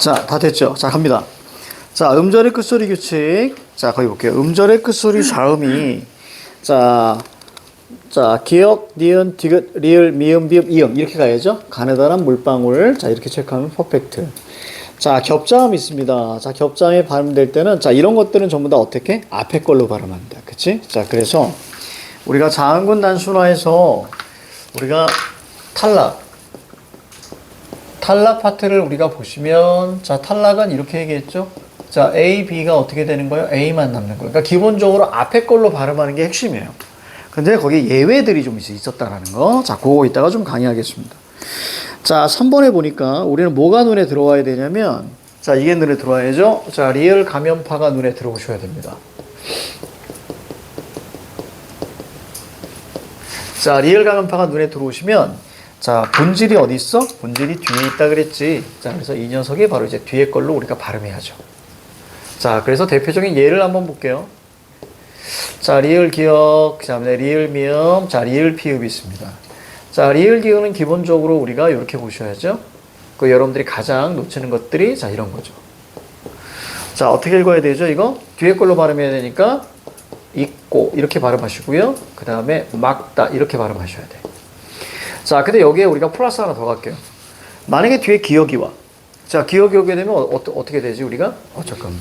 자, 다 됐죠? 자, 갑니다. 자, 음절의 끝소리 규칙. 자, 거기 볼게요. 음절의 끝소리 자음이, 자, 기역, 니은, 디귿, 리을, 미음, 비읍, 이음. 이렇게 가야죠? 가느다란 물방울. 자, 이렇게 체크하면 퍼펙트. 자, 겹자음 있습니다. 자, 겹자음이 발음될 때는, 자, 이런 것들은 전부 다 어떻게? 앞에 걸로 발음합니다. 그치? 자, 그래서 우리가 자음군 단순화해서 우리가 탈락 파트를 우리가 보시면, 자, 탈락은 이렇게 얘기했죠? 자, A, B가 어떻게 되는 거예요? A만 남는 거예요. 그러니까 기본적으로 앞에 걸로 발음하는 게 핵심이에요. 근데 거기 예외들이 좀 있었다라는 거. 자, 그거 이따가 좀 강의하겠습니다. 자, 3번에 보니까 우리는 뭐가 눈에 들어와야 되냐면, 자, 이게 눈에 들어와야죠? 자, 리을 가면파가 눈에 들어오셔야 됩니다. 자, 리을 가면파가 눈에 들어오시면, 자, 본질이 어디 있어? 본질이 뒤에 있다 그랬지. 자, 그래서 이 녀석이 바로 이제 뒤에 걸로 우리가 발음해야죠. 자, 그래서 대표적인 예를 한번 볼게요. 자, 리을 기역, 그 다음에 리을 미음, 자, 리을 피읍이 있습니다. 자, 리을 기역은 기본적으로 우리가 이렇게 보셔야죠. 그 여러분들이 가장 놓치는 것들이, 자, 이런 거죠. 자, 어떻게 읽어야 되죠, 이거? 뒤에 걸로 발음해야 되니까, 있고, 이렇게 발음하시고요. 그 다음에 막다, 이렇게 발음하셔야 돼. 자, 근데 여기에 우리가 플러스 하나 더 갈게요. 만약에 뒤에 기역이 와. 자, 기역이 오게 되면 어떻게 되지, 우리가? 잠깐만.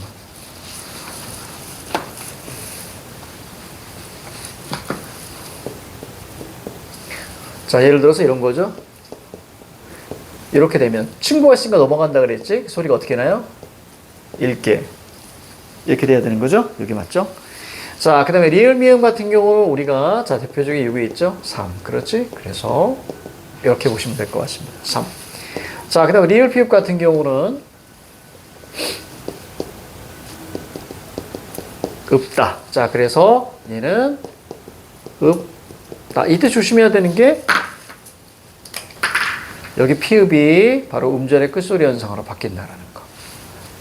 자, 예를 들어서 이런 거죠. 이렇게 되면 친구가 있으니까 넘어간다 그랬지? 소리가 어떻게 나요? 읽게. 이렇게 돼야 되는 거죠? 여기 맞죠? 자, 그 다음에 리을 미음 같은 경우는 우리가, 자, 대표적인 여기 있죠? 3. 그렇지? 그래서 이렇게 보시면 될 것 같습니다. 3. 자, 그 다음에 리을 피읍 같은 경우는 읍다. 자, 그래서 얘는 읍다. 이때 조심해야 되는 게 여기 피읍이 바로 음절의 끝소리 현상으로 바뀐다라는 거.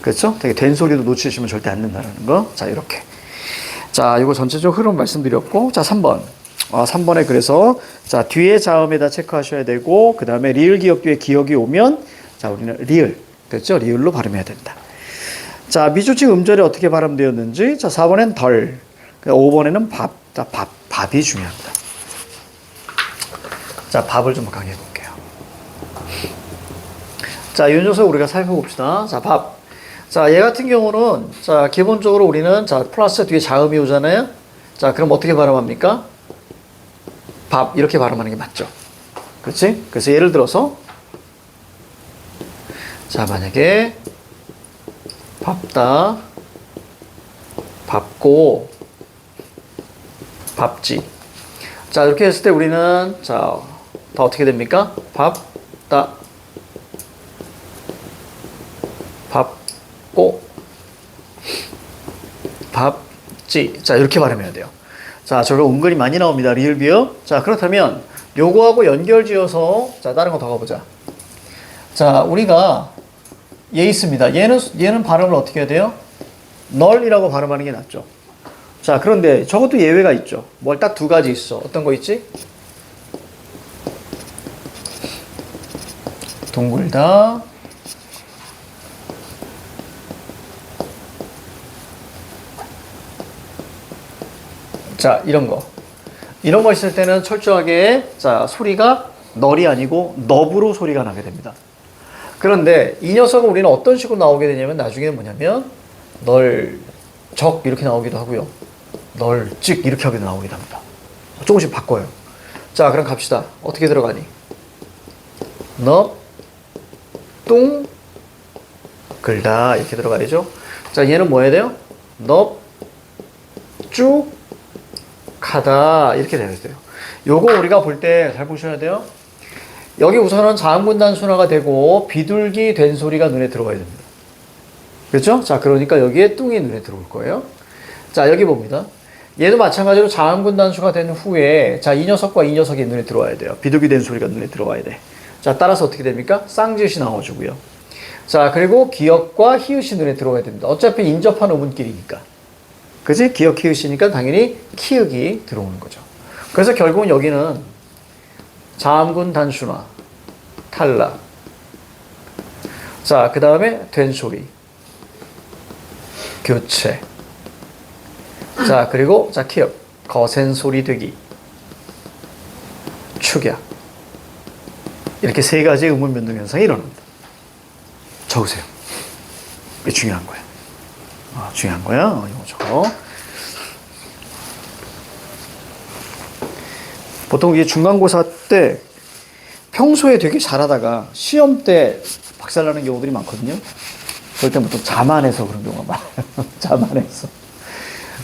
그렇죠? 되게 된 소리도 놓치시면 절대 안 된다는 거. 자, 이렇게. 자, 이거 전체적 흐름 말씀드렸고, 자, 3번. 3번에 그래서, 자, 뒤에 자음에다 체크하셔야 되고, 그 다음에 리을 기역 뒤에 기역이 오면, 자, 우리는 리을. 됐죠? 리을로 발음해야 된다. 자, 미조칙 음절이 어떻게 발음되었는지, 자, 4번엔 덜. 5번에는 밥. 자, 밥이 중요합니다. 자, 밥을 좀 강의해 볼게요. 자, 이 녀석 우리가 살펴봅시다. 자, 밥. 자, 얘 같은 경우는, 자, 기본적으로 우리는, 자, 플러스 뒤에 자음이 오잖아요? 자, 그럼 어떻게 발음합니까? 밥, 이렇게 발음하는 게 맞죠? 그렇지? 그래서 예를 들어서, 자, 만약에, 밥다, 밥고, 밥지. 자, 이렇게 했을 때 우리는, 자, 다 어떻게 됩니까? 밥다, 밥고, 밥지. 자, 이렇게 발음해야 돼요. 자, 저거 은근히 많이 나옵니다. 리을 비읍. 자, 그렇다면 요거하고 연결 지어서, 자, 다른 거 더 가보자. 자, 우리가 얘 있습니다. 얘는 발음을 어떻게 해야 돼요? 널이라고 발음하는 게 낫죠. 자, 그런데 저것도 예외가 있죠. 뭘 딱 두 가지 있어. 어떤 거 있지? 동굴다. 자, 이런 거 있을 때는 철저하게, 자, 소리가 널이 아니고 넙으로 소리가 나게 됩니다. 그런데 이 녀석은 우리는 어떤 식으로 나오게 되냐면 나중에는 뭐냐면 널적 이렇게 나오기도 하고요. 널찍 이렇게 하기도 나오기도 합니다. 조금씩 바꿔요. 자, 그럼 갑시다. 어떻게 들어가니? 넙, 뚱, 글다 이렇게 들어가야죠. 자, 얘는 뭐 해야 돼요? 넙, 쭉, 가다 이렇게 돼야 돼요. 요거 우리가 볼 때 잘 보셔야 돼요. 여기 우선은 자음군 단순화가 되고 비둘기 된 소리가 눈에 들어가야 됩니다. 그렇죠? 자, 그러니까 여기에 뚱이 눈에 들어올 거예요. 자, 여기 봅니다. 얘도 마찬가지로 자음군 단수가 된 후에, 자, 이 녀석과 이 녀석이 눈에 들어와야 돼요. 비둘기 된 소리가 눈에 들어와야 돼. 자, 따라서 어떻게 됩니까? 쌍지읒이 나와주고요. 자, 그리고 기역과 히읗이 눈에 들어와야 됩니다. 어차피 인접한 어문끼리니까. 그지? 기역 키읔이니까 당연히 키읔이 들어오는 거죠. 그래서 결국은 여기는 자음군 단순화, 탈락, 자, 그 다음에 된 소리. 교체. 자, 그리고 자, 키읔. 거센 소리 되기. 축약. 이렇게 세 가지 음운 변동 현상이 일어납니다. 적으세요. 이게 중요한 거야. 중요한 거야. 이거 적어. 보통 이게 중간고사 때 평소에 되게 잘하다가 시험 때 박살나는 경우들이 많거든요. 그럴 때 보통 자만해서 그런 경우가 많아요.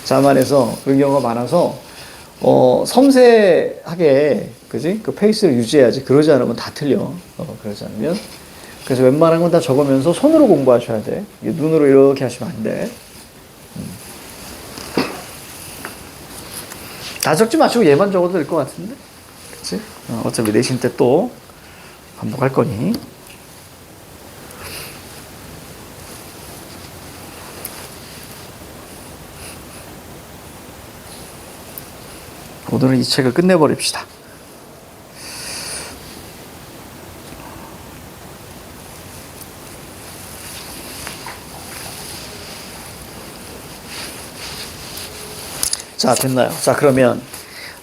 자만해서 그런 경우가 많아서 섬세하게 그지? 그 페이스를 유지해야지. 그러지 않으면 다 틀려. 그러지 않으면. 그래서 웬만한 건 다 적으면서 손으로 공부하셔야 돼. 눈으로 이렇게 하시면 안 돼. 다 적지 마시고 얘만 적어도 될 것 같은데? 그치? 어차피 내신 때 또 반복할 거니. 오늘은 이 책을 끝내버립시다. 자, 됐나요? 자, 그러면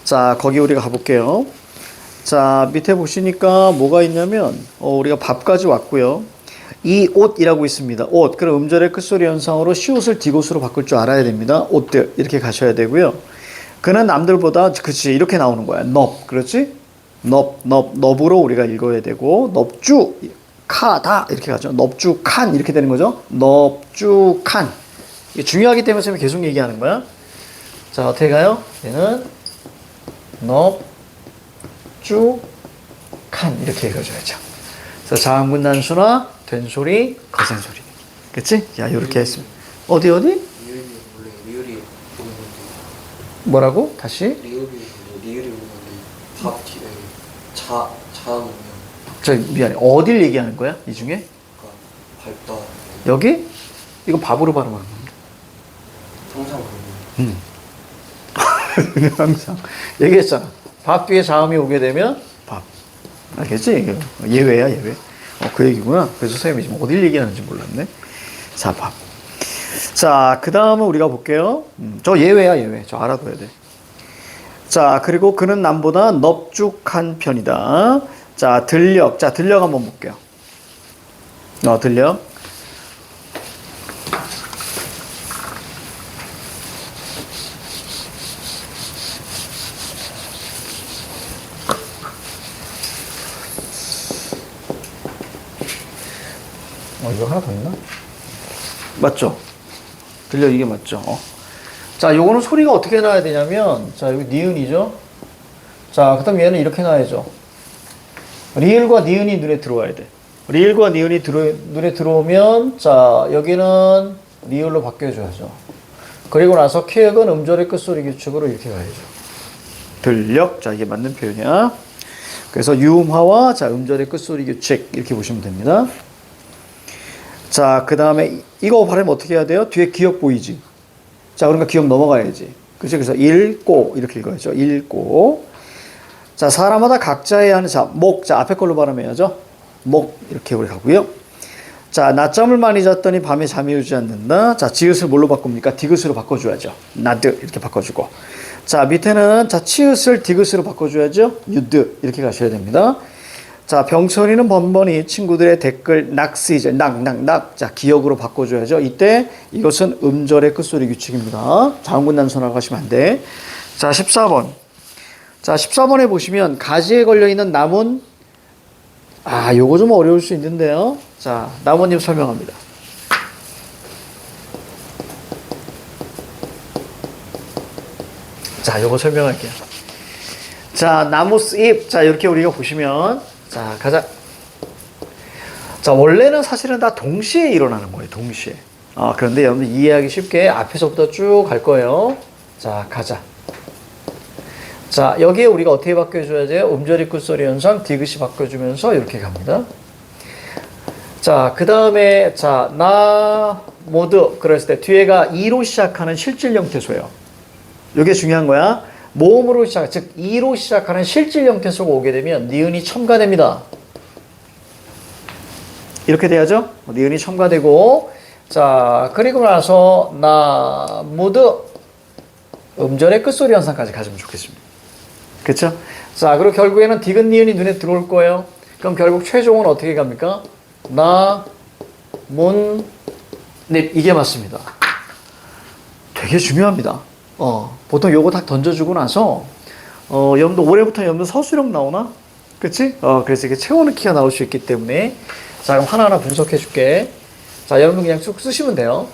자, 거기 우리가 가볼게요. 자, 밑에 보시니까 뭐가 있냐면 우리가 밥까지 왔고요. 이 옷이라고 있습니다. 옷. 그럼 음절의 끝소리 현상으로 시옷을 디귿으로 바꿀 줄 알아야 됩니다. 옷들 이렇게 가셔야 되고요. 그는 남들보다 그치 이렇게 나오는 거야. 넙. 그렇지? 넙으로 우리가 읽어야 되고 넙주 카다 이렇게 가죠. 넙주 칸 이렇게 되는 거죠. 넙주 칸. 이게 중요하기 때문에 선생님이 계속 얘기하는 거야. 자, 어떻게 가요? 얘는 넙주 칸 이렇게 읽어줘야죠. 그래서 자음군 단수나 된 소리, 거센 소리. 그치? 야, 이렇게 했습니다. 어디? 리을이 오는 건데. 뭐라고? 다시? 리을이 오는 건데. 밥 뒤에 자음이면. 저 미안해. 어딜 얘기하는 거야? 이 중에? 그러니까 밝다. 여기? 이거 밥으로 발음하는 건데. 항상 그러면. 항상 얘기했잖아. 밥 뒤에 자음이 오게 되면 밥. 알겠지? 예외야, 예외. 그 얘기구나. 그래서 선생님이 지금 어딜 얘기하는지 몰랐네. 자, 밥. 자, 그 다음은 우리가 볼게요. 저 예외야, 예외. 저 알아둬야 돼. 자, 그리고 그는 남보다 넙죽한 편이다. 자, 들녘. 자, 들녘 한번 볼게요. 들녘. 이거 하나 더 있나? 맞죠? 들려 이게 맞죠? 자, 요거는 소리가 어떻게 나야 되냐면, 자, 여기 니은이죠? 자, 그 다음 얘는 이렇게 나야죠. 리을과 니은이 눈에 들어와야 돼. 리을과 니은이 눈에 들어오면, 자, 여기는 리을로 바뀌어줘야죠. 그리고 나서 키읔은 음절의 끝소리 규칙으로 이렇게 가야죠. 들녘. 자, 이게 맞는 표현이야. 그래서 유음화와 자, 음절의 끝소리 규칙 이렇게 보시면 됩니다. 자, 그 다음에 이거 발음 어떻게 해야 돼요? 뒤에 기역 보이지? 자, 그러니까 기역 넘어가야지. 그죠? 그래서 읽고 이렇게 읽어야죠. 읽고. 자, 사람마다 각자의 하는 자, 목. 자, 앞에 걸로 발음해야죠. 목 이렇게 우리 가고요. 자, 낮잠을 많이 잤더니 밤에 잠이 오지 않는다. 자, 지읒을 뭘로 바꿉니까? 디귿으로 바꿔줘야죠. 나드 이렇게 바꿔주고. 자, 밑에는 자, 치읓을 디귿으로 바꿔줘야죠. 유드 이렇게 가셔야 됩니다. 자, 병철이는 번번이 친구들의 댓글 낙스이제 낙. 자, 기역으로 바꿔줘야죠. 이때 이것은 음절의 끝소리 규칙입니다. 자음군 단수나 가시면 안 돼. 자, 14번. 자, 14번에 보시면 가지에 걸려있는 나문. 요거 좀 어려울 수 있는데요. 자, 나무님 설명합니다. 자, 요거 설명할게요. 자, 나무잎. 자, 이렇게 우리가 보시면 자, 가자. 자, 원래는 사실은 다 동시에 일어나는 거예요. 동시에. 그런데 여러분들 이해하기 쉽게 앞에서부터 쭉 갈 거예요. 자, 가자. 자, 여기에 우리가 어떻게 바꿔줘야 돼요? 음절이 끝소리 현상, 디귿이 바꿔주면서 이렇게 갑니다. 자, 그 다음에, 자, 나, 모두, 그랬을 때 뒤에가 이로 시작하는 실질 형태소예요. 이게 중요한 거야. 모음으로 시작, 즉 2로 시작하는 실질 형태소가 오게 되면 니은이 첨가됩니다. 이렇게 돼야죠. 니은이 첨가되고, 자, 그리고 나서 나, 무드, 음절의 끝소리 현상까지 가지면 좋겠습니다. 그쵸? 자, 그리고 결국에는 디귿 니은이 눈에 들어올 거예요. 그럼 결국 최종은 어떻게 갑니까? 나, 문, 네, 이게 맞습니다. 되게 중요합니다. 보통 요거 딱 던져주고 나서, 여러분도 올해부터 여러분들 서술형 나오나? 그치? 그래서 이렇게 채워넣기가 나올 수 있기 때문에. 자, 그럼 하나하나 분석해 줄게. 자, 여러분 그냥 쭉 쓰시면 돼요.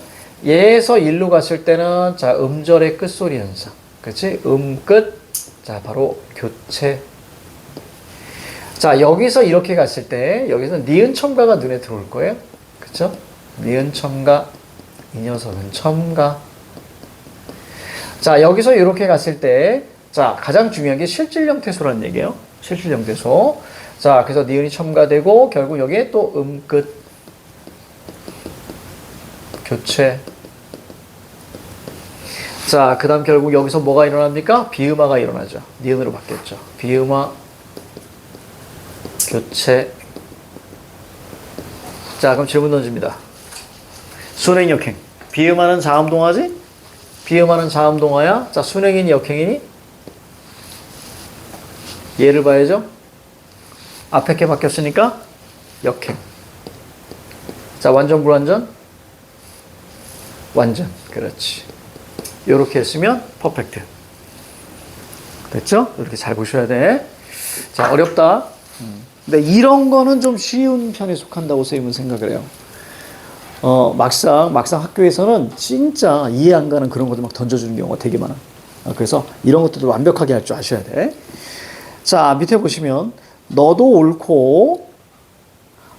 예에서 일로 갔을 때는, 자, 음절의 끝소리 현상. 그치? 끝. 자, 바로 교체. 자, 여기서 이렇게 갔을 때, 여기서 니은 첨가가 눈에 들어올 거예요. 그쵸? 니은 첨가. 이 녀석은 첨가. 자, 여기서 이렇게 갔을 때, 자, 가장 중요한 게 실질형 태소라는 얘기예요. 실질형 태소. 자, 그래서 니은이 첨가되고, 결국 여기에 또 끝. 교체. 자, 그 다음 결국 여기서 뭐가 일어납니까? 비음화가 일어나죠. 니은으로 바뀌었죠. 비음화, 교체. 자, 그럼 질문 던집니다. 순행 역행. 비음화는 자음동화지? 비음화는 자음동화야? 자, 순행이니 역행이니? 얘를 봐야죠. 앞에 게 바뀌었으니까 역행. 자, 완전 불완전? 완전. 그렇지. 요렇게 했으면 퍼펙트. 됐죠? 이렇게 잘 보셔야 돼. 자, 어렵다. 근데 이런 거는 좀 쉬운 편에 속한다고 선생님은 생각을 해요. 막상 학교에서는 진짜 이해 안 가는 그런 것들 막 던져주는 경우가 되게 많아. 그래서 이런 것들도 완벽하게 할 줄 아셔야 돼. 자, 밑에 보시면 너도 옳고,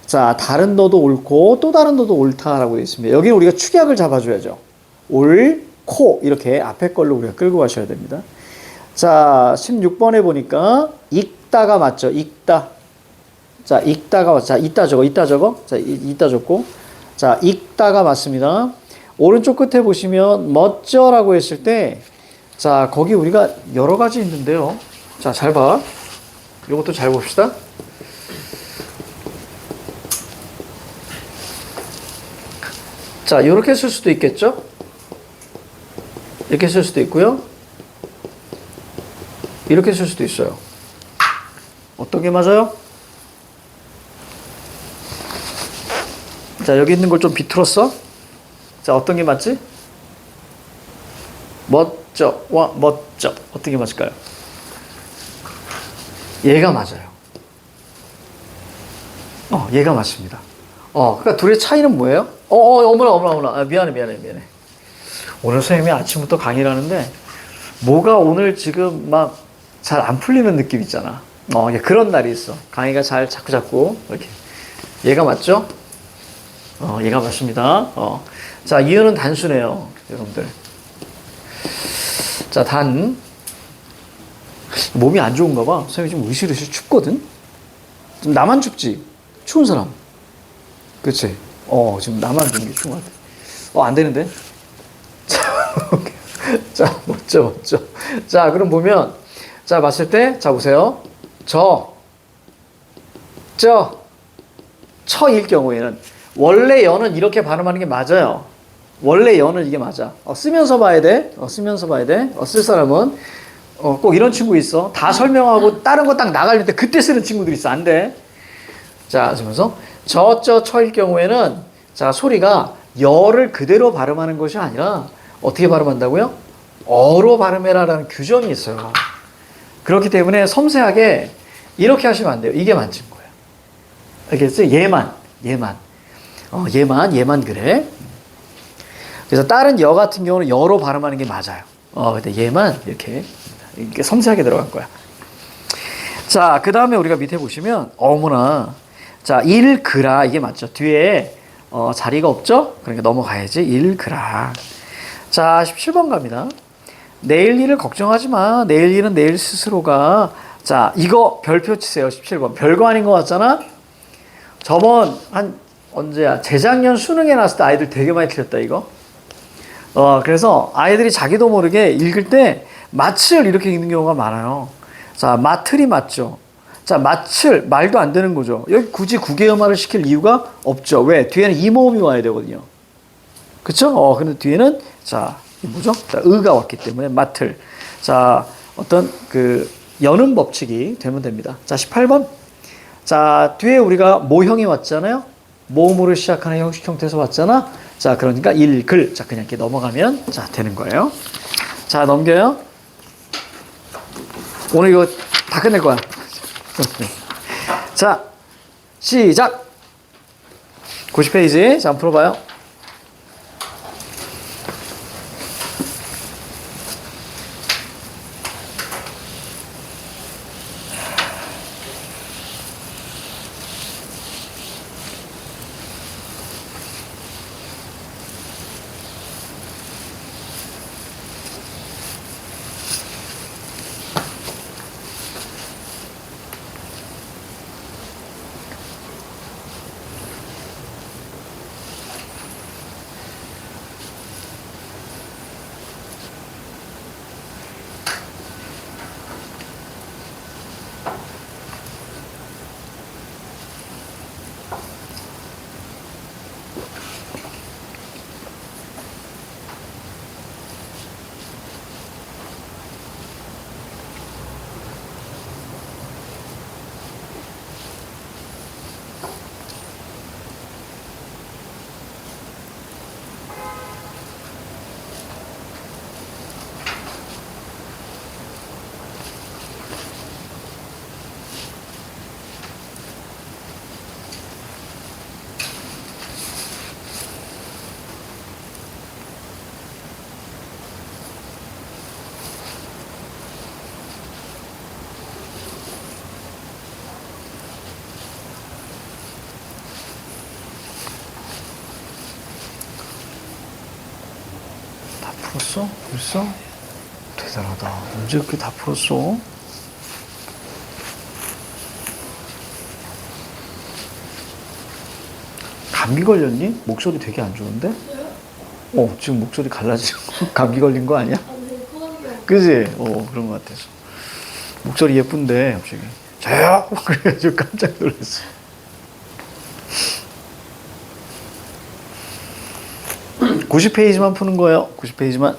자, 다른 너도 옳고, 또 다른 너도 옳다라고 되어 있습니다. 여기는 우리가 축약을 잡아줘야죠. 옳고, 이렇게 앞에 걸로 우리가 끌고 가셔야 됩니다. 자, 16번에 보니까, 읽다가 맞죠? 읽다. 자, 읽다가 맞죠? 자, 이따 적어. 자, 이따 적고. 자, 읽다가 맞습니다. 오른쪽 끝에 보시면, 멋져라고 했을 때, 자, 거기 우리가 여러 가지 있는데요. 자, 잘 봐. 이것도 잘 봅시다. 자, 이렇게 쓸 수도 있겠죠? 이렇게 쓸 수도 있고요. 이렇게 쓸 수도 있어요. 어떤 게 맞아요? 자, 여기 있는 걸 좀 비틀었어? 자, 어떤 게 맞지? 멋져와 멋져. 어떤 게 맞을까요? 얘가 맞아요. 얘가 맞습니다. 그러니까 둘의 차이는 뭐예요? 어머나. 아, 미안해. 오늘 선생님이 아침부터 강의를 하는데, 뭐가 오늘 지금 막 잘 안 풀리는 느낌 있잖아. 그런 날이 있어. 강의가 잘 자꾸, 이렇게. 얘가 맞죠? 얘가 맞습니다. 자, 이유는 단순해요. 여러분들. 자, 몸이 안 좋은가 봐. 선생님이 좀 으실으실 춥거든? 좀 나만 춥지? 추운 사람. 그치? 지금 나만 좀 추운 것 같아. 안 되는데? 자, 멋져. 자, 그럼 보면, 자, 봤을 때, 자, 보세요. 처일 경우에는, 원래 여는 이렇게 발음하는 게 맞아요. 원래 여는 이게 맞아. 쓰면서 봐야 돼. 쓸 사람은. 꼭 이런 친구 있어. 다 설명하고 다른 거 딱 나갈 때 그때 쓰는 친구들 있어. 안 돼. 자, 그러면서 처일 경우에는 자, 소리가 여를 그대로 발음하는 것이 아니라 어떻게 발음한다고요? 어로 발음해라라는 규정이 있어요. 그렇기 때문에 섬세하게 이렇게 하시면 안 돼요. 이게 맞는 거예요. 알겠어요? 얘만 그래. 그래서 다른 여 같은 경우는 여로 발음하는 게 맞아요. 근데 얘만 이렇게 섬세하게 들어간 거야. 자, 그 다음에 우리가 밑에 보시면, 어머나. 자, 읽으라. 이게 맞죠. 뒤에, 자리가 없죠? 그러니까 넘어가야지. 읽으라. 자, 17번 갑니다. 내일 일을 걱정하지 마. 내일 일은 내일 스스로가. 자, 이거 별표 치세요. 17번. 별거 아닌 것 같잖아? 저번, 언제야? 재작년 수능에 나왔을 때 아이들 되게 많이 틀렸다, 이거. 그래서 아이들이 자기도 모르게 읽을 때, 마츠를 이렇게 읽는 경우가 많아요. 자, 마틀이 맞죠. 자, 마칠 말도 안 되는 거죠. 여기 굳이 국외음화를 시킬 이유가 없죠. 왜? 뒤에는 이모음이 와야 되거든요. 그쵸? 근데 뒤에는 자, 이 뭐죠? 자, 의가 왔기 때문에 맡을. 자, 어떤 그 여는 법칙이 되면 됩니다. 자, 18번. 자, 뒤에 우리가 모형이 왔잖아요. 모음으로 시작하는 형식 형태에서 왔잖아. 자, 그러니까 읽을. 자, 그냥 이렇게 넘어가면 자, 되는 거예요. 자, 넘겨요. 오늘 이거 다 끝낼 거야. 자, 시작. 90페이지. 자, 한번 풀어봐요. 풀었어? 벌써? 대단하다. 언제 그렇게 다 풀었어? 감기 걸렸니? 목소리 되게 안 좋은데? 지금 목소리 갈라지는 거? 감기 걸린 거 아니야? 그지? 그런 것 같아서. 목소리 예쁜데, 갑자기. 저요? 그래가지고 깜짝 놀랐어. 음. 90페이지만 푸는 거예요. 90페이지만.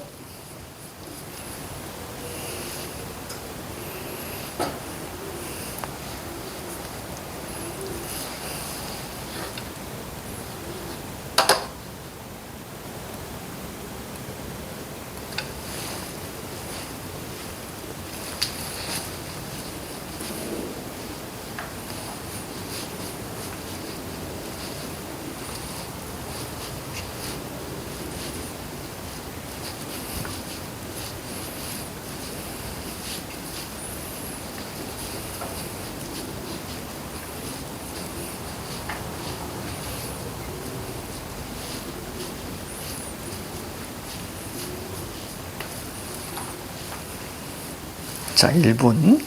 자, 1분.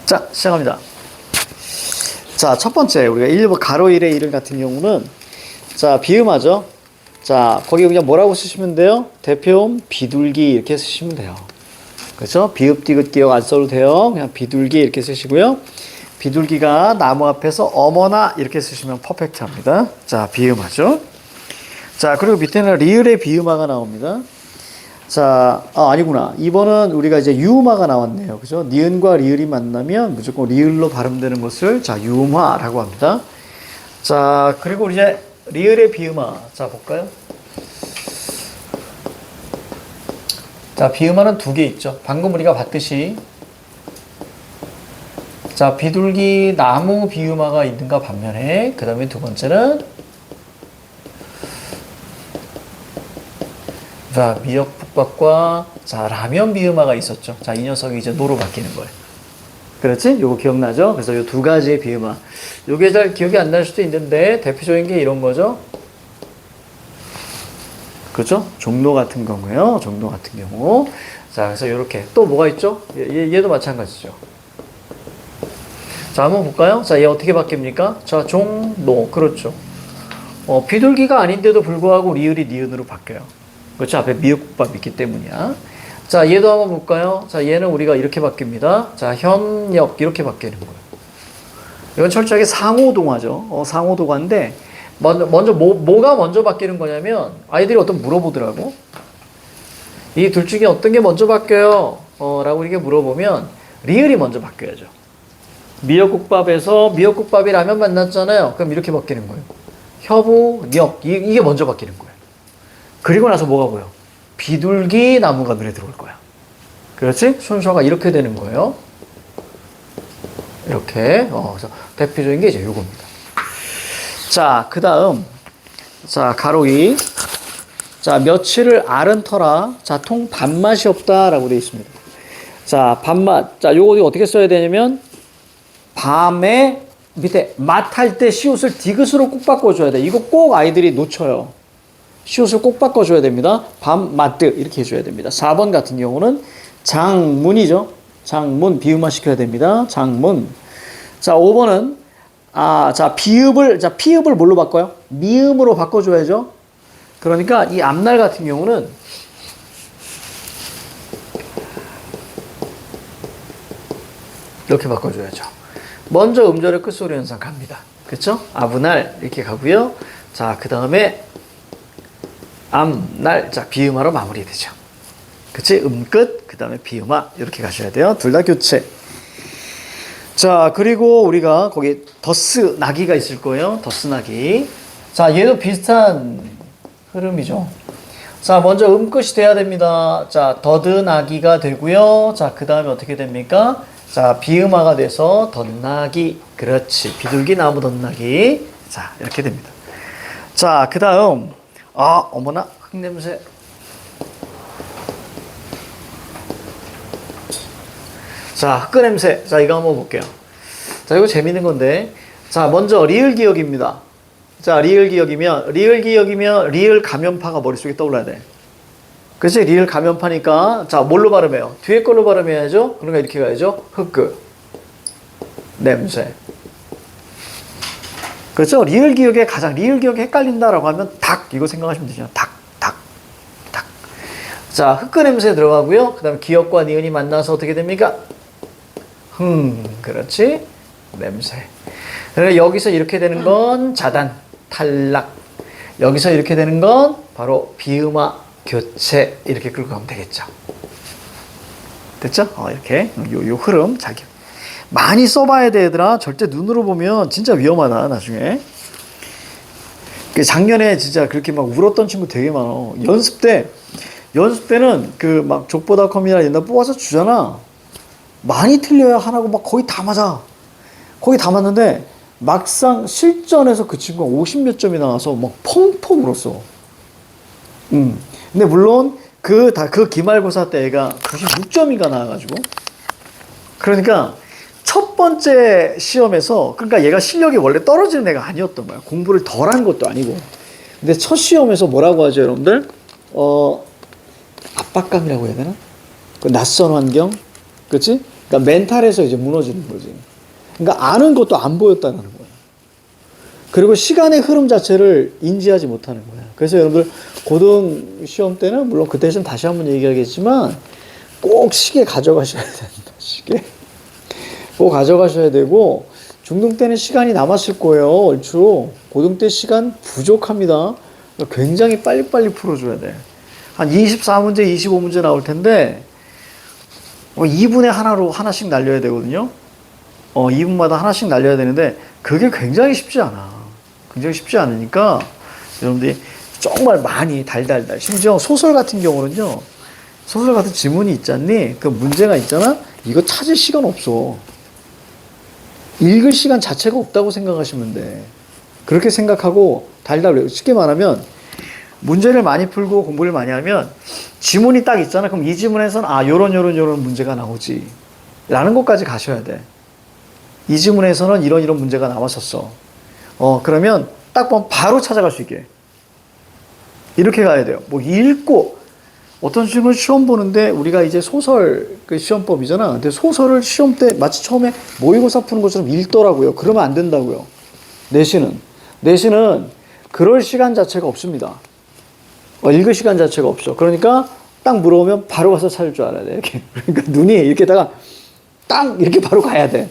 자, 시작합니다. 자, 첫 번째, 우리가 1번 가로 1의 1 같은 경우는, 자, 비음하죠? 자, 거기 그냥 뭐라고 쓰시면 돼요? 대표음 비둘기 이렇게 쓰시면 돼요. 그렇죠? 비읍, 디귿, 기역 안 써도 돼요. 그냥 비둘기 이렇게 쓰시고요. 비둘기가 나무 앞에서 어머나 이렇게 쓰시면 퍼펙트 합니다. 자, 비음하죠? 자, 그리고 밑에는 리을의 비음화가 나옵니다. 자, 아니구나. 이번은 우리가 이제 유음화가 나왔네요. 그죠? 니은과 리을이 만나면 무조건 리을로 발음되는 것을 자, 유음화라고 합니다. 자, 그리고 이제 리을의 비음화. 자, 볼까요? 자, 비음화는 두 개 있죠. 방금 우리가 봤듯이 자, 비둘기 나무 비음화가 있는가 반면에 그 다음에 두 번째는 자, 미역국밥과 자, 라면 비음화가 있었죠. 자, 이 녀석이 이제 노로 바뀌는 거예요. 그렇지? 요거 기억나죠? 그래서 요 두 가지의 비음화. 요게 잘 기억이 안 날 수도 있는데 대표적인 게 이런 거죠. 그렇죠? 종로 같은 경우에요. 종로 같은 경우. 자, 그래서 요렇게 또 뭐가 있죠? 얘도 마찬가지죠. 자, 한번 볼까요? 자, 얘 어떻게 바뀝니까? 자, 종로. 그렇죠. 비둘기가 아닌데도 불구하고 리을이 니은으로 바뀌어요. 그렇죠? 앞에 미역국밥 있기 때문이야. 자, 얘도 한번 볼까요? 자, 얘는 우리가 이렇게 바뀝니다. 자, 현역 이렇게 바뀌는 거예요. 이건 철저하게 상호동화죠. 상호동화인데 먼저 뭐가 먼저 바뀌는 거냐면 아이들이 어떤 물어보더라고. 이 둘 중에 어떤 게 먼저 바뀌어요? 라고 이렇게 물어보면 리을이 먼저 바뀌어야죠. 미역국밥에서 미역국밥이 라면 만났잖아요. 그럼 이렇게 바뀌는 거예요. 협우역 이게 먼저 바뀌는 거예요. 그리고 나서 뭐가 보여? 비둘기 나무가 눈에 들어올 거야. 그렇지? 순서가 이렇게 되는 거예요. 이렇게. 그래서 대표적인 게 이제 요겁니다. 자, 그 다음. 자, 가로 2. 자, 며칠을 앓은 터라. 자, 통 밥맛이 없다라고 되어 있습니다. 자, 밥맛. 자, 요거 어떻게 써야 되냐면, 밤에 밑에 맛할 때 시옷을 디귿으로 꼭 바꿔줘야 돼. 이거 꼭 아이들이 놓쳐요. 시옷을 꼭 바꿔줘야 됩니다. 밤, 맛드. 이렇게 해줘야 됩니다. 4번 같은 경우는 장문이죠. 장문, 비음화 시켜야 됩니다. 장문. 자, 5번은, 피읍을 뭘로 바꿔요? 미음으로 바꿔줘야죠. 그러니까 이 앞날 같은 경우는 이렇게 바꿔줘야죠. 먼저 음절의 끝소리 현상 갑니다. 그쵸? 아브날 이렇게 가고요. 자, 그 다음에 암날, 자, 비음화로 마무리되죠. 그치? 음끝, 그 다음에 비음화 이렇게 가셔야 돼요. 둘 다 교체. 자, 그리고 우리가 거기 더스 나기가 있을 거예요. 더스 나기. 자, 얘도 비슷한 흐름이죠. 자, 먼저 음끝이 돼야 됩니다. 자, 더드 나기가 되고요. 자, 그 다음에 어떻게 됩니까? 자, 비음화가 돼서 덧나기. 그렇지. 비둘기 나무 덧나기. 자, 이렇게 됩니다. 자, 그 다음. 어머나, 흙냄새. 자, 흙냄새. 자, 이거 한번 볼게요. 자, 이거 재밌는 건데. 자, 먼저 리을 기억입니다. 자, 리을 기억이면 리을 감염파가 머릿속에 떠올라야 돼. 그치? 리을 감염파니까. 자, 뭘로 발음해요? 뒤에 걸로 발음해야죠? 그러니까 이렇게 가야죠? 흙그. 냄새. 그렇죠? 리을 기억에 헷갈린다라고 하면 닭. 이거 생각하시면 되죠. 닭. 자, 흙그 냄새 들어가고요. 그 다음에 기억과 니은이 만나서 어떻게 됩니까? 그렇지? 냄새. 그러니까 여기서 이렇게 되는 건 자단, 탈락. 여기서 이렇게 되는 건 바로 비음화, 교체. 이렇게 끌고 가면 되겠죠. 됐죠? 이렇게. 요 흐름 잘 기억. 많이 써봐야 돼, 얘들아. 절대 눈으로 보면 진짜 위험하다, 나중에. 작년에 진짜 그렇게 막 울었던 친구 되게 많아. 연습 때는 그 막 족보닷컴이나 이런 데 뽑아서 주잖아. 많이 틀려야 하나고 막 거의 다 맞아. 거의 다 맞는데 막상 실전에서 그 친구가 50몇 점이 나와서 막 펑펑 울었어. 근데 물론 그 기말고사 때 애가 96점인가 나와가지고. 그러니까 첫 번째 시험에서, 그러니까 얘가 실력이 원래 떨어지는 애가 아니었던 거야. 공부를 덜 한 것도 아니고. 근데 첫 시험에서 뭐라고 하죠, 여러분들? 압박감이라고 해야 되나? 그 낯선 환경? 그치? 그러니까 멘탈에서 이제 무너지는 거지. 그러니까 아는 것도 안 보였다는 거야. 그리고 시간의 흐름 자체를 인지하지 못하는 거야. 그래서 여러분들 고등 시험 때는 물론 그 대신 다시 한번 얘기하겠지만 꼭 시계 가져가셔야 된다. 시계. 꼭 가져가셔야 되고, 중등 때는 시간이 남았을 거예요. 얼추. 고등 때 시간 부족합니다. 굉장히 빨리빨리 풀어줘야 돼. 한 24문제, 25문제 나올 텐데 2분에 하나씩 날려야 되거든요. 2분마다 하나씩 날려야 되는데 그게 굉장히 쉽지 않아. 굉장히 쉽지 않으니까 여러분들이 정말 많이 달달달. 심지어 소설 같은 경우는요. 소설 같은 지문이 있잖니? 그 문제가 있잖아? 이거 찾을 시간 없어. 읽을 시간 자체가 없다고 생각하시면 돼. 그렇게 생각하고 달달 외우고. 쉽게 말하면 문제를 많이 풀고 공부를 많이 하면 지문이 딱 있잖아. 그럼 이 지문에서는 요런 문제가 나오지. 라는 것까지 가셔야 돼. 이 지문에서는 이런 문제가 나왔었어. 그러면 딱 보면 바로 찾아갈 수 있게. 이렇게 가야 돼요. 뭐 읽고, 어떤 친구는 시험 보는데 우리가 이제 소설 그 시험법이잖아. 근데 소설을 시험 때 마치 처음에 모의고사 푸는 것처럼 읽더라고요. 그러면 안 된다고요. 내신은 그럴 시간 자체가 없습니다. 읽을 시간 자체가 없어. 그러니까 딱 물어보면 바로 가서 찾을 줄 알아야 돼. 이렇게. 그러니까 눈이 이렇게다가 딱 이렇게 바로 가야 돼.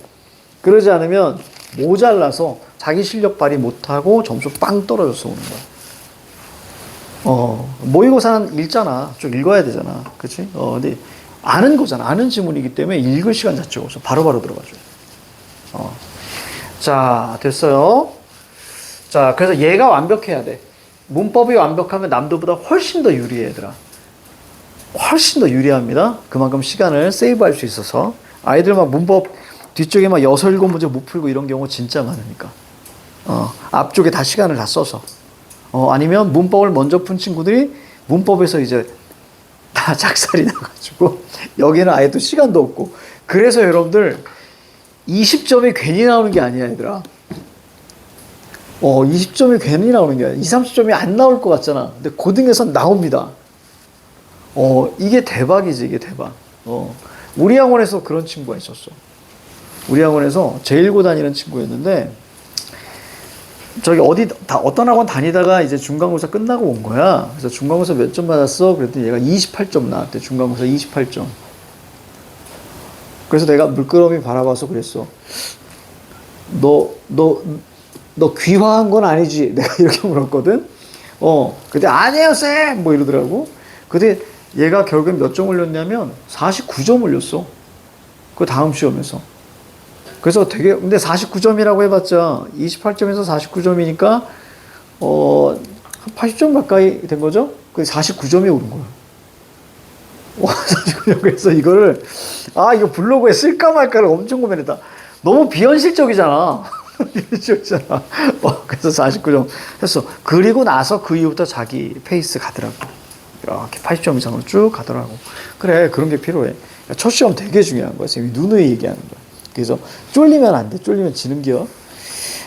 그러지 않으면 모자라서 자기 실력 발휘 못하고 점수 빵 떨어져서 오는 거야. 모의고사는 읽잖아. 쭉 읽어야 되잖아. 그치? 근데 아는 거잖아. 아는 지문이기 때문에 읽을 시간 자체가 없어. 바로바로 들어가죠. 자, 됐어요. 자, 그래서 얘가 완벽해야 돼. 문법이 완벽하면 남들보다 훨씬 더 유리해, 얘들아. 훨씬 더 유리합니다. 그만큼 시간을 세이브할 수 있어서. 아이들 막 문법 뒤쪽에 막 6, 7문제 못 풀고 이런 경우 진짜 많으니까. 앞쪽에 다 시간을 다 써서. 아니면 문법을 먼저 푼 친구들이 문법에서 이제 다 작살이 나가지고 여기는 아예 또 시간도 없고. 그래서 여러분들 20점이 괜히 나오는 게 아니야, 얘들아. 20점이 괜히 나오는 게 아니야. 20, 30점이 안 나올 것 같잖아. 근데 고등에서 나옵니다. 이게 대박이지, 이게 대박. 우리 학원에서 그런 친구가 있었어. 우리 학원에서 제1고 다니는 친구였는데, 저기 어떤 학원 다니다가 이제 중간고사 끝나고 온 거야. 그래서 중간고사 몇 점 받았어? 그랬더니 얘가 28점 나왔대. 중간고사 28점. 그래서 내가 물끄러미 바라봐서 그랬어. 너 귀화한 건 아니지? 내가 이렇게 물었거든? 근데 아니에요, 쌤! 뭐 이러더라고. 근데 얘가 결국엔 몇 점 올렸냐면 49점 올렸어. 그 다음 시험에서. 그래서 근데 49점이라고 해봤자 28점에서 49점이니까, 한 80점 가까이 된 거죠? 그 49점이 오른 거야. 49점. 그래서 이거를, 이거 블로그에 쓸까 말까를 엄청 고민했다. 너무 비현실적이잖아. 비현실적이잖아. 그래서 49점 했어. 그리고 나서 그 이후부터 자기 페이스 가더라고. 이렇게 80점 이상으로 쭉 가더라고. 그래, 그런 게 필요해. 첫 시험 되게 중요한 거야. 지금 누누이 얘기하는 거야. 그래서 쫄리면 안 돼. 쫄리면 지는겨.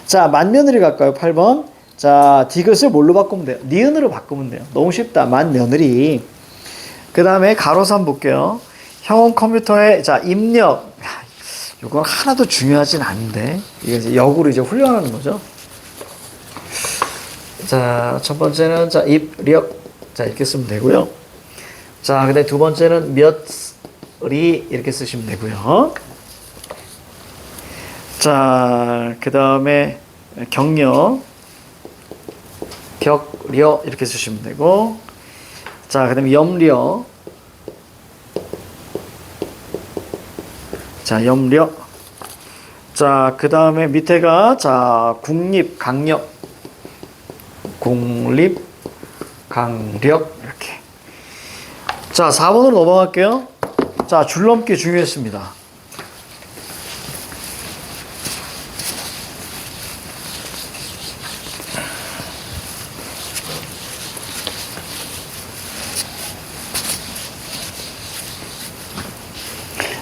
자, 만며느리 갈까요? 8번. 자, 디귿을 뭘로 바꾸면 돼요? 니은으로 바꾸면 돼요. 너무 쉽다. 만며느리. 그 다음에 가로산 볼게요. 형원 컴퓨터에, 자, 입력. 이건 하나도 중요하진 않은데. 이게 이제 역으로 이제 훈련하는 거죠. 자, 첫 번째는, 자, 입력. 자, 이렇게 쓰면 되고요. 자, 그 다음에 두 번째는 몇리 이렇게 쓰시면 되고요. 자, 그 다음에 격려, 격려 이렇게 쓰시면 되고, 자, 그 다음에 염려, 자, 염려, 자, 그 다음에 밑에가, 자, 국립, 강력, 공립, 강력, 이렇게. 자, 4번으로 넘어갈게요. 자, 줄넘기 중요했습니다.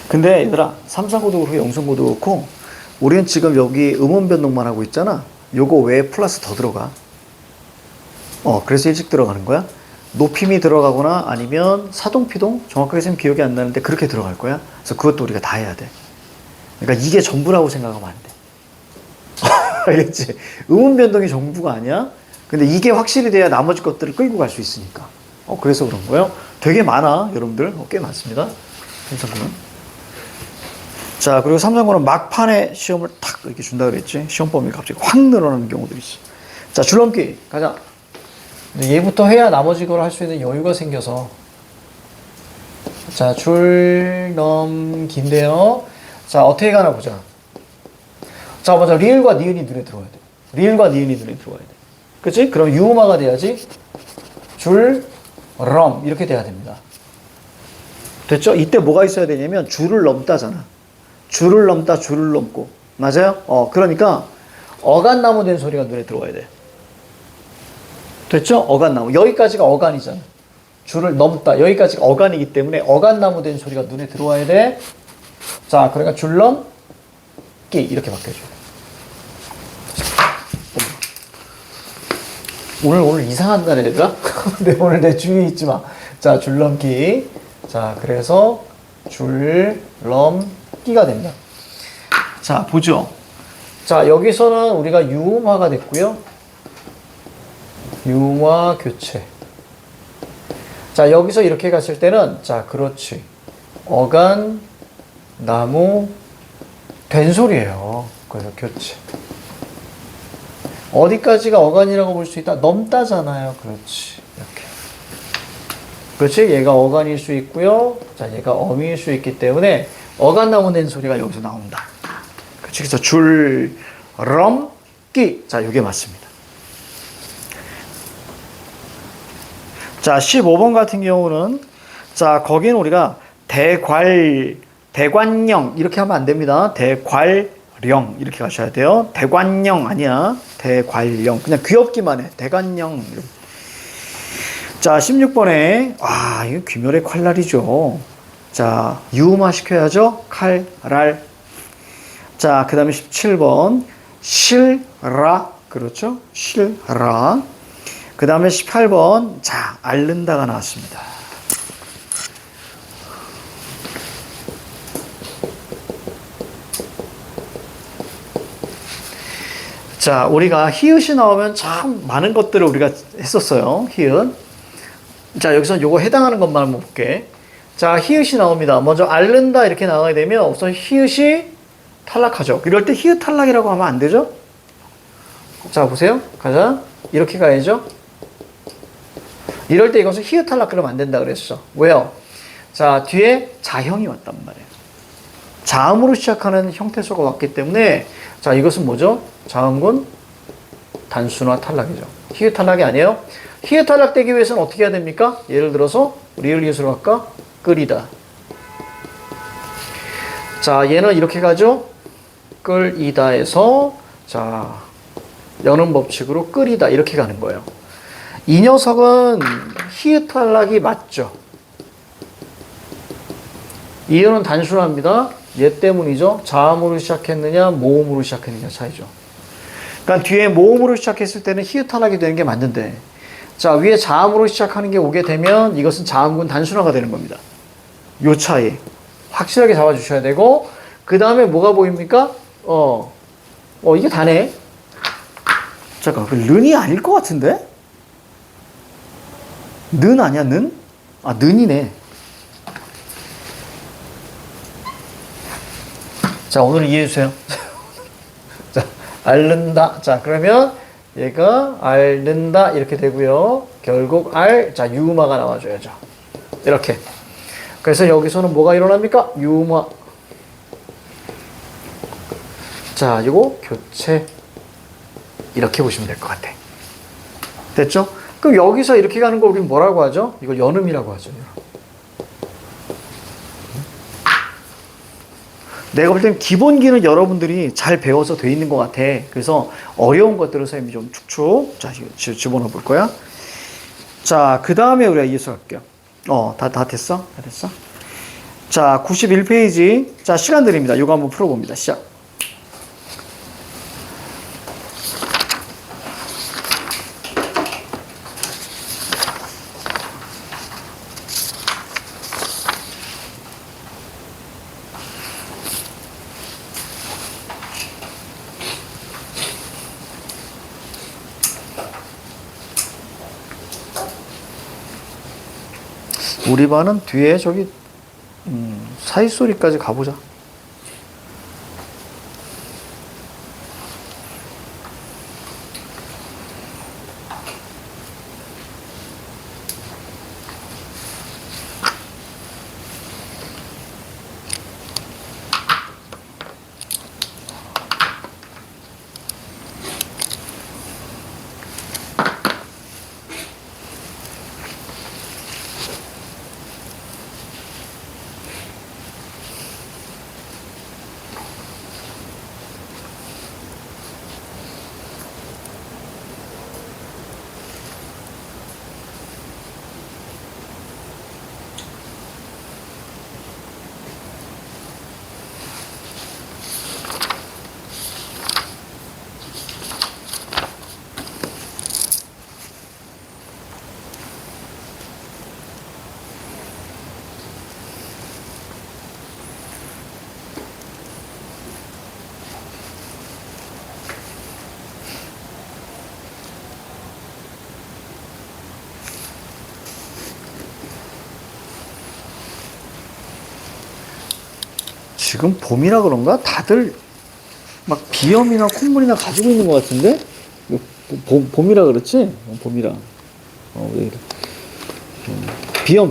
근데 얘들아, 3, 4고도 그렇고 0성고도 그렇고 우리는 지금 여기 음원 변동만 하고 있잖아. 요거 외에 플러스 더 들어가. 그래서 일찍 들어가는 거야. 높임이 들어가거나 아니면 사동피동, 정확하게 지금 기억이 안 나는데 그렇게 들어갈 거야. 그래서 그것도 우리가 다 해야 돼. 그러니까 이게 전부라고 생각하면 안 돼. 알겠지? 음운 변동이 전부가 아니야. 근데 이게 확실히 돼야 나머지 것들을 끌고 갈 수 있으니까. 그래서 그런 거예요. 되게 많아, 여러분들. 꽤 많습니다. 3, 4고는. 자, 그리고 3, 4고는 막판에 시험을 탁 이렇게 준다 그랬지. 시험 범위 갑자기 확 늘어나는 경우들이 있어. 자, 줄넘기 가자. 얘부터 해야 나머지 걸 할 수 있는 여유가 생겨서. 자, 줄넘기인데요. 자, 어떻게 가나 보자. 자, 먼저 리을과 니은이 눈에 들어와야 돼. 리을과 니은이 눈에 들어와야 돼. 그치? 그럼 유음화가 돼야지. 줄럼 이렇게 돼야 됩니다. 됐죠? 이때 뭐가 있어야 되냐면 줄을 넘다잖아. 줄을 넘다, 줄을 넘고. 맞아요? 그러니까 어간나무 된 소리가 눈에 들어와야 돼. 됐죠? 어간나무. 여기까지가 어간이잖아. 줄을 넘다. 여기까지가 어간이기 때문에 어간나무 된 소리가 눈에 들어와야 돼. 자, 그러니까 줄넘기. 끼 이렇게 바뀌어줘요. 오늘 이상한 날 얘들아? 근데 오늘 내 주위에 있지 마. 자, 줄넘기. 자, 그래서 줄넘기가 됩니다. 자, 보죠. 자, 여기서는 우리가 유음화가 됐고요. 유음화 교체. 자, 여기서 이렇게 갔을 때는, 자, 그렇지. 어간, 나무, 된소리예요. 그래서 교체. 어디까지가 어간이라고 볼 수 있다? 넘다잖아요. 그렇지. 이렇게. 그렇지? 얘가 어간일 수 있고요. 자, 얘가 어미일 수 있기 때문에 어간 나무 낸 소리가 여기서 나온다. 그렇지? 그래서 줄넘기. 자, 이게 맞습니다. 자, 15번 같은 경우는 자, 거기는 우리가 대관령 이렇게 하면 안 됩니다. 대괄령 이렇게 가셔야 돼요. 대관령 아니야. 대괄령. 그냥 귀엽기만 해. 대관령. 자, 16번에 이거 귀멸의 칼날이죠. 자, 유음화 시켜야죠. 칼랄. 자, 그 다음에 17번 실라. 그렇죠? 실라. 그 다음에 18번 자, 앓는다가 나왔습니다. 자, 우리가 히읗이 나오면 참 많은 것들을 우리가 했었어요. 히읗. 자, 여기서 요거 해당하는 것만 한번 볼게. 자, 히읗이 나옵니다. 먼저 앓는다 이렇게 나가게 되면 우선 히읗이 탈락하죠. 이럴 때 히읗 탈락이라고 하면 안 되죠? 자, 보세요. 가자. 이렇게 가야죠. 이럴 때 이것은 히읗 탈락 그러면 안 된다 그랬어. 왜요? 자, 뒤에 자형이 왔단 말이에요. 자음으로 시작하는 형태소가 왔기 때문에 자, 이것은 뭐죠? 자음군 단순화 탈락이죠. 히읗 탈락이 아니에요. 히읗 탈락되기 위해서는 어떻게 해야 됩니까? 예를 들어서 리을 이웃으로 할까? 끓이다. 자, 얘는 이렇게 가죠. 끓이다에서 자, 여는 법칙으로 끓이다 이렇게 가는 거예요. 이 녀석은 히읗 탈락이 맞죠. 이어는 단순합니다. 얘 때문이죠. 자음으로 시작했느냐 모음으로 시작했느냐 차이죠. 그러니까 뒤에 모음으로 시작했을 때는 히읗 탈락이 되는 게 맞는데 자, 위에 자음으로 시작하는 게 오게 되면 이것은 자음군 단순화가 되는 겁니다. 요 차이 확실하게 잡아주셔야 되고 그 다음에 뭐가 보입니까? 이게 다네. 잠깐, 그 른이 아닐 것 같은데? 는 아니야, 는? 는이네. 자, 오늘 이해해주세요. 자, 앓는다. 자, 그러면 얘가 앓는다 이렇게 되고요. 결국 자, 유음화가 나와줘야죠. 이렇게. 그래서 여기서는 뭐가 일어납니까? 유음화. 자, 이거 교체. 이렇게 보시면 될 것 같아. 됐죠? 그럼 여기서 이렇게 가는 걸 우리는 뭐라고 하죠? 이걸 연음이라고 하죠. 내가 볼 때는 기본기는 여러분들이 잘 배워서 돼 있는 것 같아. 그래서 어려운 것들을 선생님이 좀 축축 자, 집어넣어 볼 거야. 자, 그 다음에 우리가 이해서 할게요. 다 됐어? 다 됐어? 자, 91페이지. 자, 시간 드립니다. 이거 한번 풀어봅니다. 시작. 우리 반은 뒤에 저기 사이소리까지 가보자. 지금 봄이라 그런가? 다들 막 비염이나 콧물이나 가지고 있는 것 같은데? 이거 봄이라 그렇지? 봄이라. 왜 이래.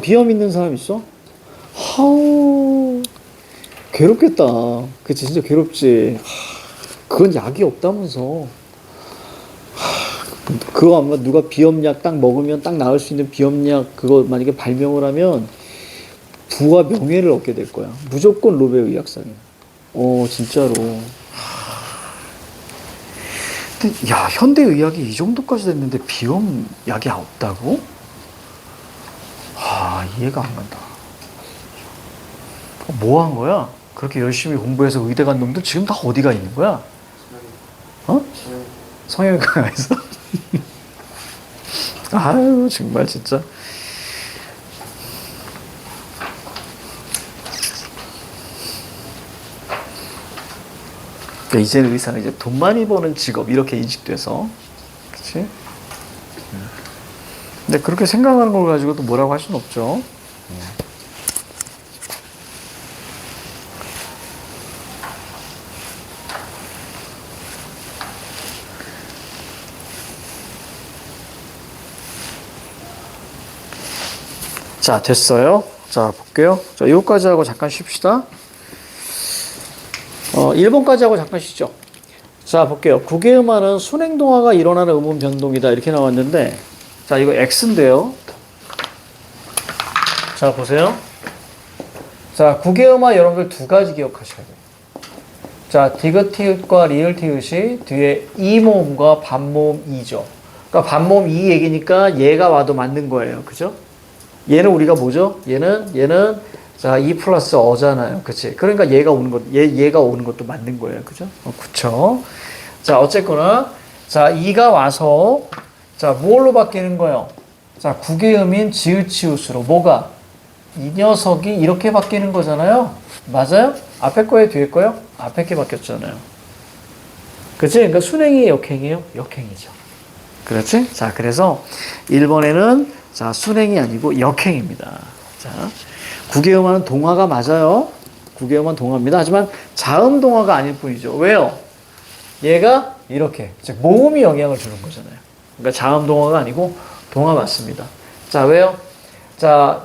비염 있는 사람 있어? 하우, 괴롭겠다. 그치, 진짜 괴롭지. 그건 약이 없다면서. 그거 아마 누가 비염약 딱 먹으면 딱 나을 수 있는 비염약 그거 만약에 발명을 하면 부와 명예를 얻게 될 거야. 무조건 노벨 의학상이야. 진짜로. 근데 야, 현대 의학이 이 정도까지 됐는데 비염 약이 없다고? 이해가 안 간다. 뭐 한 거야? 그렇게 열심히 공부해서 의대 간 놈들 지금 다 어디가 있는 거야? 성형외과에서? 아유, 정말 진짜. 그러니까 이제는 의사는 이제 돈 많이 버는 직업 이렇게 인식돼서, 그렇지? 근데 그렇게 생각하는 걸 가지고도 뭐라고 할 수는 없죠. 자, 됐어요. 자, 볼게요. 자, 이거까지 하고 잠깐 쉽시다. 1번까지 하고 잠깐 쉬죠. 자, 볼게요. 국외음화는 순행동화가 일어나는 음운 변동이다. 이렇게 나왔는데, 자, 이거 X인데요. 자, 보세요. 자, 국외음화 여러분들 두 가지 기억하셔야 돼요. 자, 디귿티귿과 리을티귿이 뒤에 이모음과 반모음 이죠. 그러니까 반모음 이 얘기니까 얘가 와도 맞는 거예요. 그죠? 얘는 우리가 뭐죠? 얘는 자, 이 플러스 어잖아요. 그치? 그러니까 얘가 오는 것도 맞는 거예요. 그죠? 그쵸? 자, 어쨌거나, 자, 이가 와서, 자, 뭘로 바뀌는 거예요? 자, 국외음인 지읒치읒으로. 뭐가? 이 녀석이 이렇게 바뀌는 거잖아요. 맞아요? 앞에 거에 뒤에 거요? 앞에 게 바뀌었잖아요. 그치? 그러니까 순행이 역행이에요? 역행이죠. 그렇지? 자, 그래서 1번에는 자, 순행이 아니고 역행입니다. 자, 국외음화는 동화가 맞아요. 국외음화는 동화입니다. 하지만 자음 동화가 아닐 뿐이죠. 왜요? 얘가 이렇게 즉 모음이 영향을 주는 거잖아요. 그러니까 자음 동화가 아니고 동화 맞습니다. 자, 왜요? 자,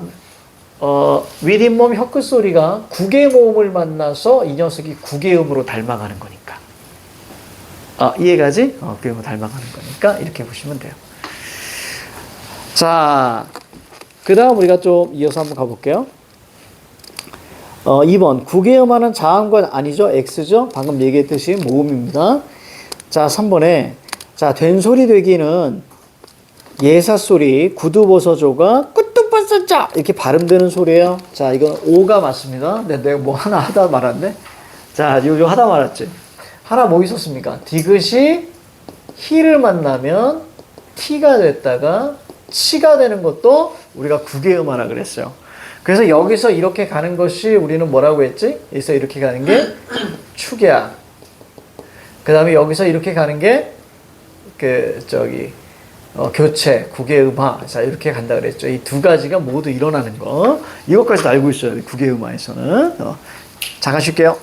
윗잇몸 혀끝 소리가 국외 모음을 만나서 이 녀석이 국외음으로 닮아가는 거니까. 이해가지? 국외음으로 닮아가는 거니까 이렇게 보시면 돼요. 자, 그 다음 우리가 좀 이어서 한번 가볼게요. 2번. 국외음화는 자음과 아니죠? X죠? 방금 얘기했듯이 모음입니다. 자, 3번에. 자, 된소리 되기는 예사소리, 구두버서조가 꾸뚜버서자 이렇게 발음되는 소리예요. 자, 이건 오가 맞습니다. 근데 내가 뭐 하나 하다 말았네? 자, 요즘 하다 말았지? 하나 뭐 있었습니까? 디귿이 히를 만나면 티가 됐다가 치가 되는 것도 우리가 국외음화라 그랬어요. 그래서 여기서 이렇게 가는 것이 우리는 뭐라고 했지? 여기서 이렇게 가는 게 축야. 그 다음에 여기서 이렇게 가는 게 교체, 국외음화. 자, 이렇게 간다 그랬죠. 이 두 가지가 모두 일어나는 거. 이것까지도 알고 있어야 돼. 국외음화에서는. 잠깐 쉴게요.